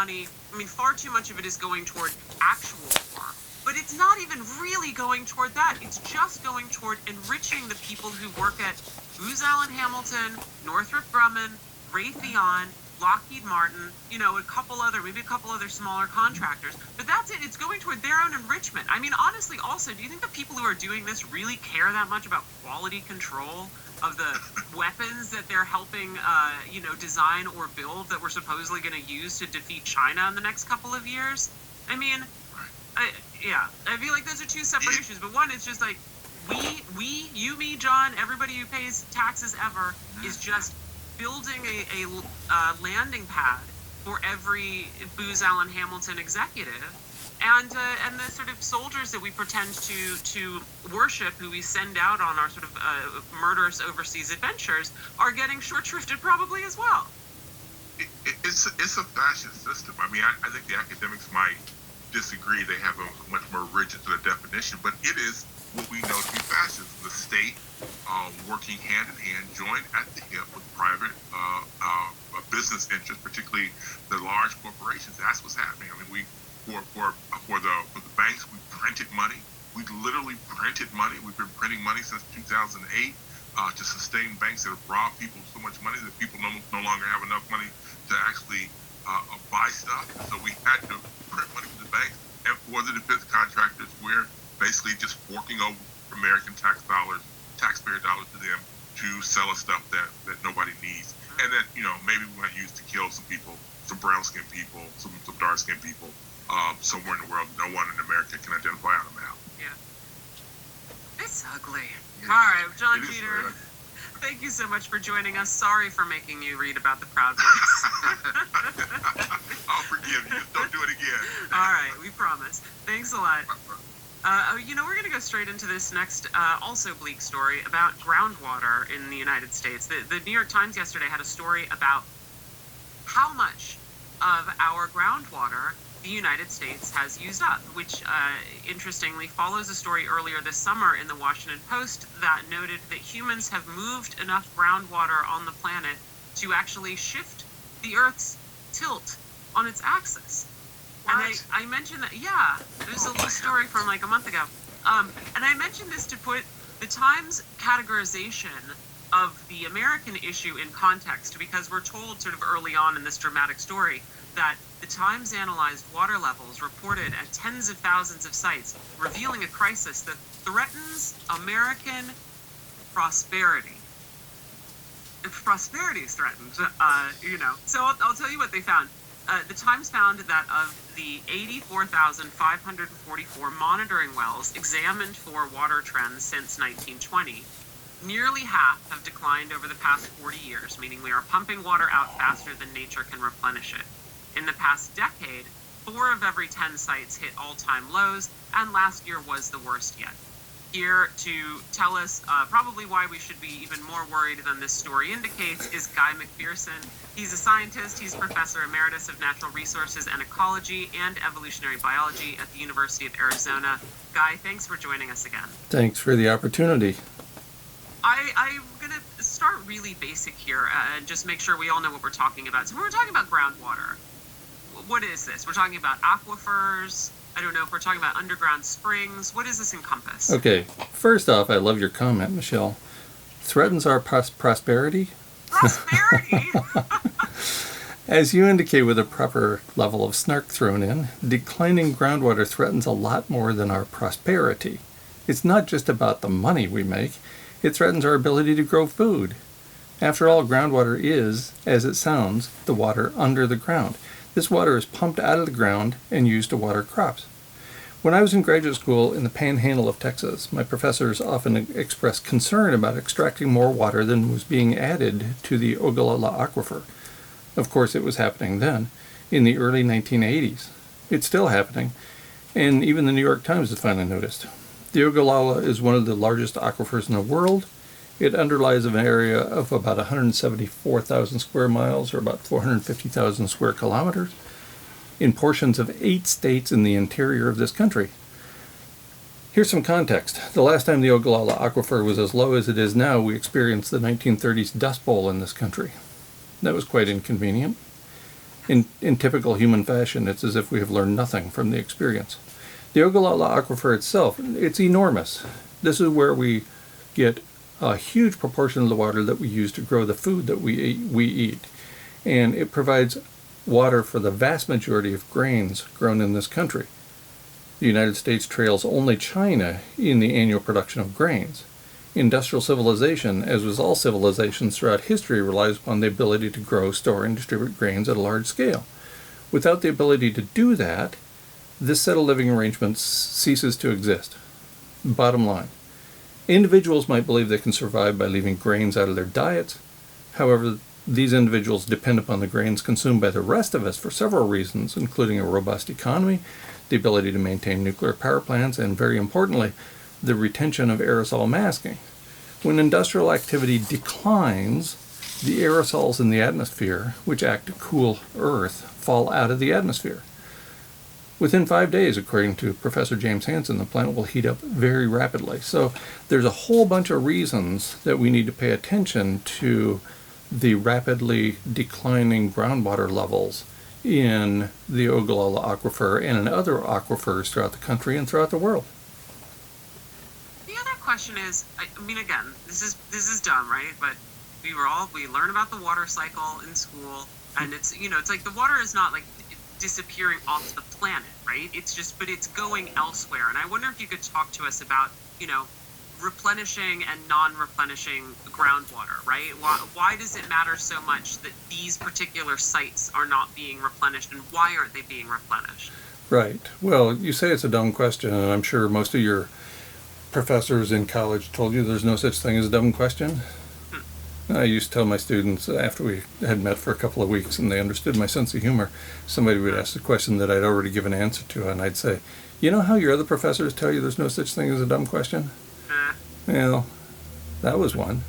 money, far too much of it is going toward actual war. But it's not even really going toward that. It's just going toward enriching the people who work at Booz Allen Hamilton, Northrop Grumman, Raytheon, Lockheed Martin, maybe a couple other smaller contractors. But that's it. It's going toward their own enrichment. Honestly, also, do you think the people who are doing this really care that much about quality control of the weapons that they're helping, design or build that we're supposedly going to use to defeat China in the next couple of years? I feel like those are two separate issues. But one is just like, you, me, John, everybody who pays taxes ever is just building a landing pad for every Booz Allen Hamilton executive, and the sort of soldiers that we pretend to worship, who we send out on our sort of murderous overseas adventures, are getting short-shrifted probably as well. It's a fascist system. I think the academics might disagree. They have a much more rigid sort of definition, but it is what we know to be fascism. The state working hand in hand, joined at the hip with private business interests, particularly the large corporations. That's what's happening. For the banks, we printed money. We literally printed money. We've been printing money since 2008 to sustain banks that have robbed people so much money that people no longer have enough money to actually buy stuff. So we had to print money for the banks, and for the defense contractors, we're basically just forking over American taxpayer dollars to them to sell us stuff that nobody needs, and that maybe we might use to kill some people, some brown-skinned people, some dark-skinned people somewhere in the world no one in America can identify on a map. Yeah, it's ugly. Yeah. All right, John Jeter, thank you so much for joining us. Sorry for making you read about the Proud Boys. I'll forgive you. Just don't do it again. All right, we promise. Thanks a lot. We're going to go straight into this next, also bleak story about groundwater in the United States. The New York Times yesterday had a story about how much of our groundwater the United States has used up, which interestingly follows a story earlier this summer in the Washington Post that noted that humans have moved enough groundwater on the planet to actually shift the Earth's tilt on its axis. What? And I mentioned that, it was a little story from like a month ago. And I mentioned this to put the Times categorization of the American issue in context, because we're told sort of early on in this dramatic story that the Times analyzed water levels reported at tens of thousands of sites, revealing a crisis that threatens American prosperity. If prosperity is threatened, So I'll tell you what they found. The Times found that of the 84,544 monitoring wells examined for water trends since 1920, nearly half have declined over the past 40 years, meaning we are pumping water out faster than nature can replenish it. In the past decade, 4 of every 10 sites hit all-time lows, and last year was the worst yet. Here to tell us probably why we should be even more worried than this story indicates is Guy McPherson. He's a scientist. He's Professor Emeritus of Natural Resources and Ecology and Evolutionary Biology at the University of Arizona. Guy, thanks for joining us again. Thanks for the opportunity. I'm going to start really basic here and just make sure we all know what we're talking about. So we're talking about groundwater. What is this? We're talking about aquifers. I don't know if we're talking about underground springs. What does this encompass? Okay, first off, I love your comment, Michelle. Threatens our prosperity? Prosperity? As you indicate with a proper level of snark thrown in, declining groundwater threatens a lot more than our prosperity. It's not just about the money we make. It threatens our ability to grow food. After all, groundwater is, as it sounds, the water under the ground. This water is pumped out of the ground and used to water crops. When I was in graduate school in the panhandle of Texas, my professors often expressed concern about extracting more water than was being added to the Ogallala Aquifer. Of course, it was happening then, in the early 1980s. It's still happening, and even the New York Times has finally noticed. The Ogallala is one of the largest aquifers in the world. It underlies an area of about 174,000 square miles, or about 450,000 square kilometers, in portions of 8 states in the interior of this country. Here's some context. The last time the Ogallala Aquifer was as low as it is now, we experienced the 1930s Dust Bowl in this country. That was quite inconvenient. In typical human fashion, it's as if we have learned nothing from the experience. The Ogallala Aquifer itself, it's enormous. This is where we get a huge proportion of the water that we use to grow the food that we eat. And it provides water for the vast majority of grains grown in this country. The United States trails only China in the annual production of grains. Industrial civilization, as with all civilizations throughout history, relies upon the ability to grow, store, and distribute grains at a large scale. Without the ability to do that, this set of living arrangements ceases to exist. Bottom line, individuals might believe they can survive by leaving grains out of their diets. However, these individuals depend upon the grains consumed by the rest of us for several reasons, including a robust economy, the ability to maintain nuclear power plants, and very importantly, the retention of aerosol masking. When industrial activity declines, the aerosols in the atmosphere, which act to cool Earth, fall out of the atmosphere. Within 5 days, according to Professor James Hansen, the planet will heat up very rapidly. So there's a whole bunch of reasons that we need to pay attention to the rapidly declining groundwater levels in the Ogallala Aquifer and in other aquifers throughout the country and throughout the world. The other question is, I mean, again, this is dumb, right? But we learn about the water cycle in school, and it's like the water is not like disappearing off the planet, right? But it's going elsewhere. And I wonder if you could talk to us about, replenishing and non-replenishing groundwater, right? Why does it matter so much that these particular sites are not being replenished, and why aren't they being replenished? Right. Well, you say it's a dumb question, and I'm sure most of your professors in college told you there's no such thing as a dumb question. I used to tell my students after we had met for a couple of weeks and they understood my sense of humor, somebody would ask a question that I'd already given an answer to, and I'd say, you know how your other professors tell you there's no such thing as a dumb question? Well, that was one.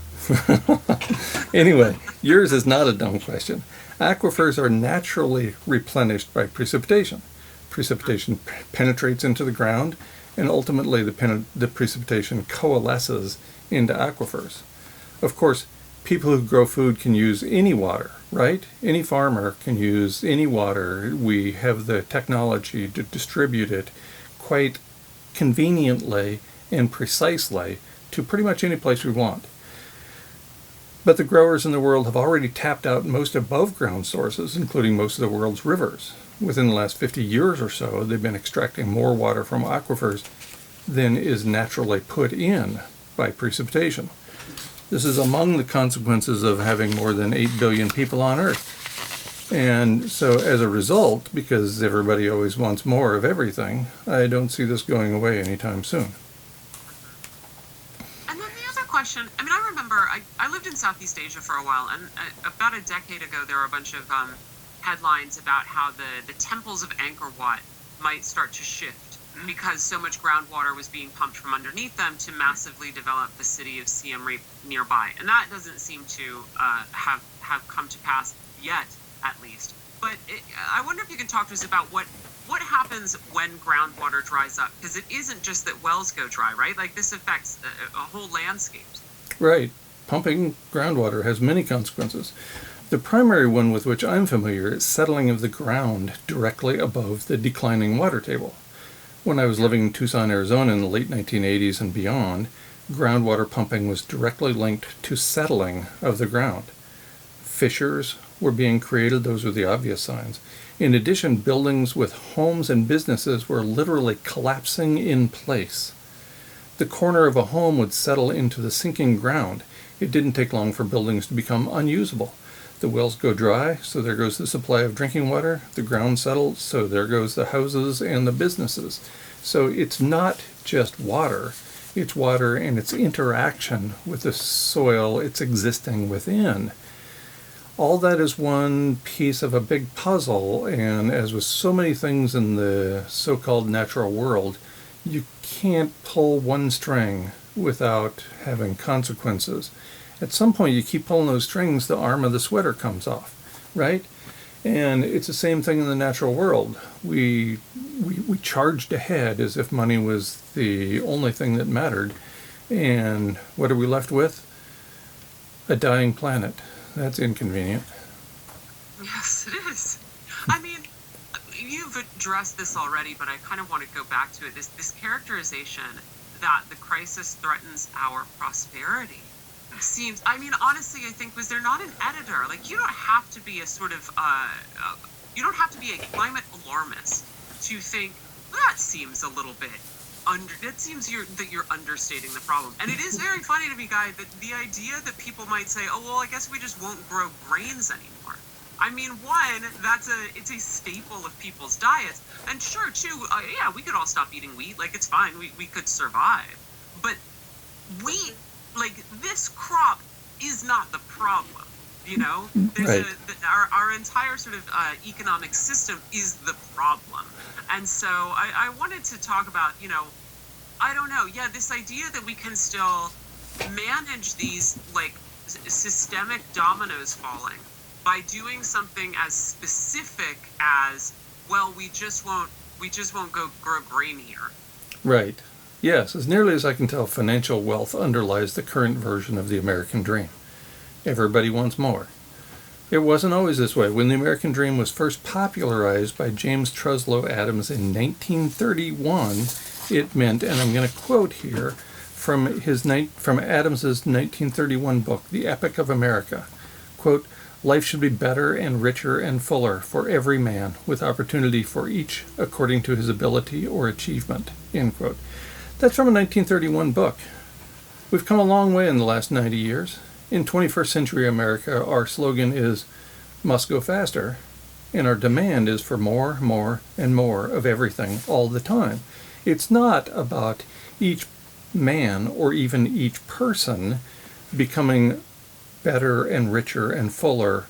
Anyway, yours is not a dumb question. Aquifers are naturally replenished by precipitation. Precipitation penetrates into the ground, and ultimately the precipitation coalesces into aquifers. Of course, people who grow food can use any water, right? Any farmer can use any water. We have the technology to distribute it quite conveniently and precisely to pretty much any place we want. But the growers in the world have already tapped out most above ground sources, including most of the world's rivers. Within the last 50 years or so, they've been extracting more water from aquifers than is naturally put in by precipitation. This is among the consequences of having more than 8 billion people on Earth. And so as a result, because everybody always wants more of everything, I don't see this going away anytime soon. And then the other question, I mean, I remember I lived in Southeast Asia for a while, and about a decade ago there were a bunch of headlines about how the temples of Angkor Wat might start to shift because so much groundwater was being pumped from underneath them to massively develop the city of Siem Reap nearby. And that doesn't seem to have come to pass yet, at least. But I wonder if you can talk to us about what happens when groundwater dries up, because it isn't just that wells go dry, right? Like this affects a whole landscapes. Right. Pumping groundwater has many consequences. The primary one with which I'm familiar is settling of the ground directly above the declining water table. When I was living in Tucson, Arizona in the late 1980s and beyond, groundwater pumping was directly linked to settling of the ground. Fissures were being created, those were the obvious signs. In addition, buildings with homes and businesses were literally collapsing in place. The corner of a home would settle into the sinking ground. It didn't take long for buildings to become unusable. The wells go dry, so there goes the supply of drinking water. The ground settles, so there goes the houses and the businesses. So it's not just water. It's water and its interaction with the soil it's existing within. All that is one piece of a big puzzle, and as with so many things in the so-called natural world, you can't pull one string without having consequences. At some point you keep pulling those strings, the arm of the sweater comes off, right? And it's the same thing in the natural world. We charged ahead as if money was the only thing that mattered. And what are we left with? A dying planet. That's inconvenient. Yes, it is. I mean, you've addressed this already, but I kind of want to go back to it. This characterization that the crisis threatens our prosperity seems, I mean, honestly, I think, was there not an editor? Like, you don't have to be a sort of, you don't have to be a climate alarmist to think that seems a little bit it seems that you're understating the problem. And it is very funny to me, Guy, that the idea that people might say, oh, well, I guess we just won't grow grains anymore. I mean, one, it's a staple of people's diets. And sure, two, yeah, we could all stop eating wheat. Like, it's fine. We could survive. But wheat, like, this crop is not the problem. You know, Right. Our entire sort of economic system is the problem. And so I wanted to talk about, you know, I don't know, yeah, this idea that we can still manage these, like, systemic dominoes falling by doing something as specific as, well, we just won't go grow grain here. Right. Yes, as nearly as I can tell, financial wealth underlies the current version of the American dream. Everybody wants more. It wasn't always this way. When the American dream was first popularized by James Truslow Adams in 1931, it meant, and I'm going to quote here from Adams's 1931 book, The Epic of America, quote, "Life should be better and richer and fuller for every man, with opportunity for each according to his ability or achievement," end quote. That's from a 1931 book. We've come a long way in the last 90 years. In 21st century America, our slogan is, must go faster, and our demand is for more, more, and more of everything all the time. It's not about each man or even each person becoming better and richer and fuller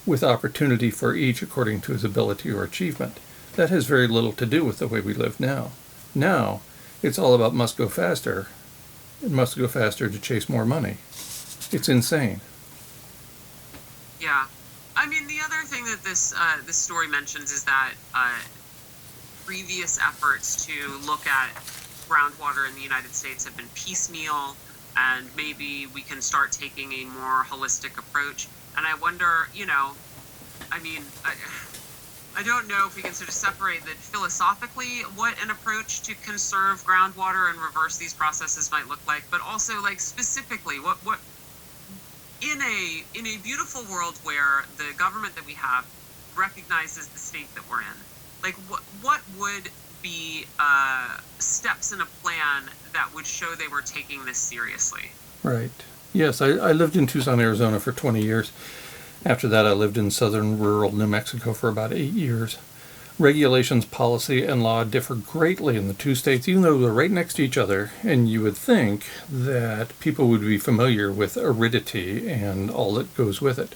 with opportunity for each according to his ability or achievement. That has very little to do with the way we live now. Now, it's all about must go faster, and must go faster to chase more money. It's insane. Yeah. I mean, the other thing that this story mentions is that previous efforts to look at groundwater in the United States have been piecemeal, and maybe we can start taking a more holistic approach. And I wonder, you know, I mean, I don't know if we can sort of separate that philosophically what an approach to conserve groundwater and reverse these processes might look like, but also, like, specifically what in a beautiful world where the government that we have recognizes the state that we're in, like, what would be steps in a plan that would show they were taking this seriously? Right. Yes, I lived in Tucson, Arizona for 20 years. After that, I lived in southern rural New Mexico for about 8 years. Regulations, policy, and law differ greatly in the two states, even though they're right next to each other, and you would think that people would be familiar with aridity and all that goes with it.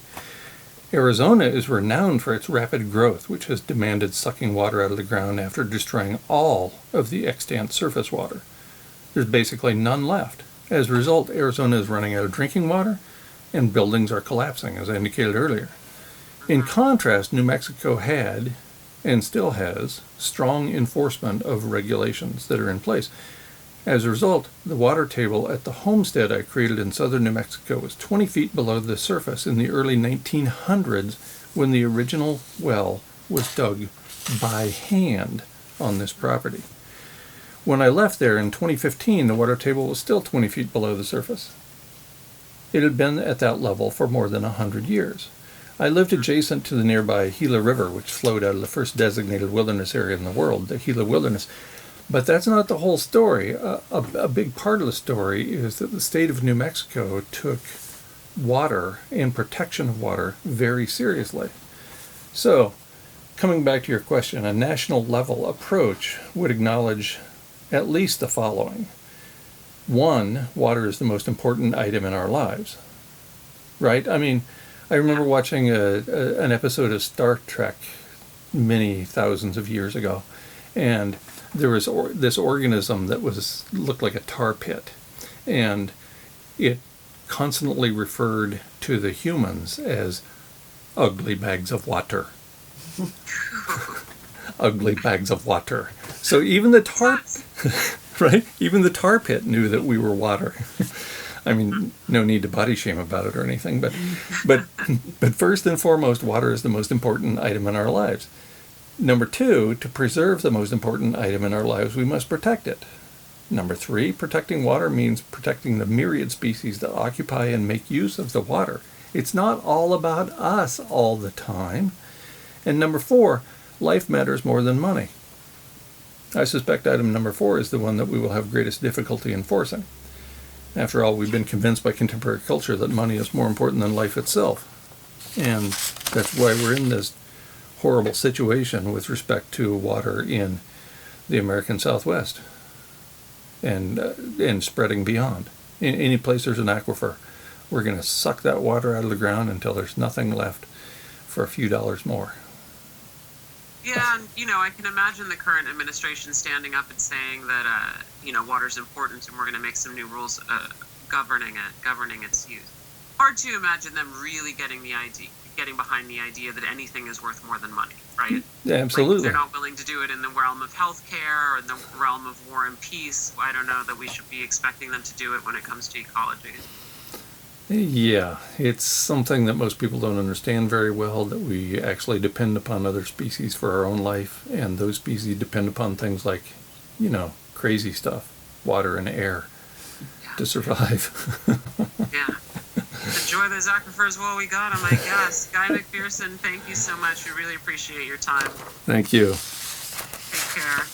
Arizona is renowned for its rapid growth, which has demanded sucking water out of the ground after destroying all of the extant surface water. There's basically none left. As a result, Arizona is running out of drinking water, and buildings are collapsing, as I indicated earlier. In contrast, New Mexico had, and still has, strong enforcement of regulations that are in place. As a result, the water table at the homestead I created in southern New Mexico was 20 feet below the surface in the early 1900s, when the original well was dug by hand on this property. When I left there in 2015, the water table was still 20 feet below the surface. It had been at that level for more than 100 years. I lived adjacent to the nearby Gila River, which flowed out of the first designated wilderness area in the world, the Gila Wilderness. But that's not the whole story. A big part of the story is that the state of New Mexico took water and protection of water very seriously. So, coming back to your question, a national level approach would acknowledge at least the following. One, water is the most important item in our lives, right? I mean, I remember watching an episode of Star Trek many thousands of years ago, and there was this organism that looked like a tar pit, and it constantly referred to the humans as ugly bags of water. Ugly bags of water. So even the tar, right? Even the tar pit knew that we were water. I mean, no need to body shame about it or anything, but first and foremost, water is the most important item in our lives. Number two, to preserve the most important item in our lives, we must protect it. Number three, protecting water means protecting the myriad species that occupy and make use of the water. It's not all about us all the time. And number four, life matters more than money. I suspect item number four is the one that we will have greatest difficulty enforcing. After all, we've been convinced by contemporary culture that money is more important than life itself. And that's why we're in this horrible situation with respect to water in the American Southwest and spreading beyond. In any place there's an aquifer, we're going to suck that water out of the ground until there's nothing left for a few dollars more. Yeah, and I can imagine the current administration standing up and saying that water's important and we're going to make some new rules governing its use. Hard to imagine them really getting behind the idea that anything is worth more than money, right? Yeah, absolutely. Like, they're not willing to do it in the realm of healthcare or in the realm of war and peace. I don't know that we should be expecting them to do it when it comes to ecology. Yeah, it's something that most people don't understand very well, that we actually depend upon other species for our own life, and those species depend upon things like, crazy stuff, water and air, to survive. Yeah. Enjoy those aquifers while we got them, I guess. Guy McPherson, thank you so much. We really appreciate your time. Thank you. Take care.